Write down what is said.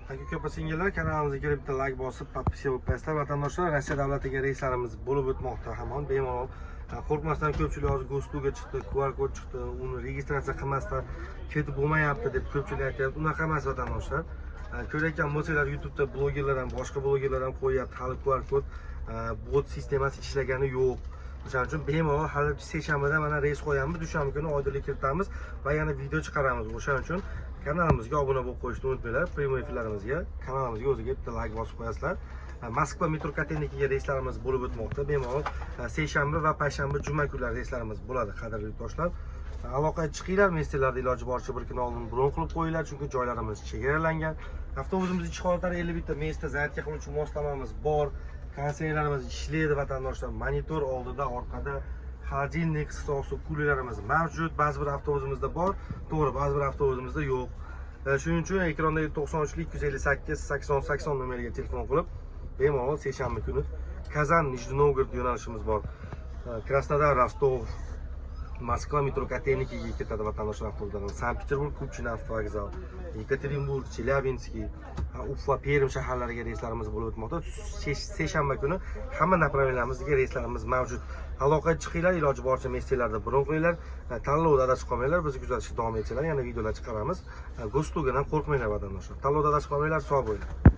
Aka opa singillar, kanalimizga kirib bitta like bosib, podpiska bo'lib qo'yasizlar. Vatandoshlar, Rossiya davlatiga reyslarimiz bo'lib o'tmoqda hamon bemalol. Qo'rqmasdan ko'pchilik hozir Gostuga chiqdi, QR kod chiqdi, uni registratsiya qilmasdan ketib bo'lmayapti deb ko'pchilik aytyapti. Unaqa emas vatandoshlar. Ko'rayotgan bo'lsanglar, YouTube'da blogerlar ham, boshqa blogerlar ham qo'yapti, hali QR kod bot sistemasi ishlagani yo'q. O'shaning uchun bemalol hali seshanbada mana reys qo'yamiz, dushanba kuni oydinlik kiritamiz va yana video chiqaramiz. O'shaning uchun kanalimizga obuna bo'lib qo'yishni unutmanglar. Prямой efirlarimizga, kanalimizga o'ziga bitta like bosib qo'yasizlar. Moskva metro Kotelnikiga reyslarimiz bo'lib o'tmoqda. Bemalol seshanba va payshanba, juma kunlari reyslarimiz bo'ladi, qadrli yurtdoshlar. Aloqaga chiqinglar, messenlarda iloji boricha bir kun oldin bron qilib qo'yinglar, chunki joylarimiz chegaralangan. Avtobusimiz ichki holatlari 51 ta mesda zaryadka qiluvchi moslamamiz bor. Konseynerlarimiz ishlaydi vatandoshlar. Monitor oldida, orqada xolodilnik, so'suv kulerlarimiz mavjud. Ba'zi bir avtobusimizda bor, to'g'ri, ba'zi bir avtobusimizda yo'q. Shuning uchun ekrondagi 93 258 8080 nomeriga telefon qilib, bemalol seshanba kuni Kazan, Nijniy Novgorod yo'nalishimiz bor. Krasnodar, Rostov, Moskva metro Kotelnikiga ketadi vatandoshlar avtobuslar. Sankt-Peterburg, Kupchina avtovokzal, Yekaterinburg, Chelyabinskiy, Ufa, Perm shaharlariga reyslarimiz bo'lib o'tmoqda. Seshanba kuni hamma направлениямizga reyslarimiz mavjud. Aloqaga chiqinglar, iloji boricha messenlarda bron qilinglar. Tanlovda adashib qolmanglar, bizni kuzatishda davom etinglar. Yana videolar chiqaramiz. Gostugadan qo'rqmanglar vatandoshlar. Tanlovda adashib qolmanglar, sog' bo'linglar.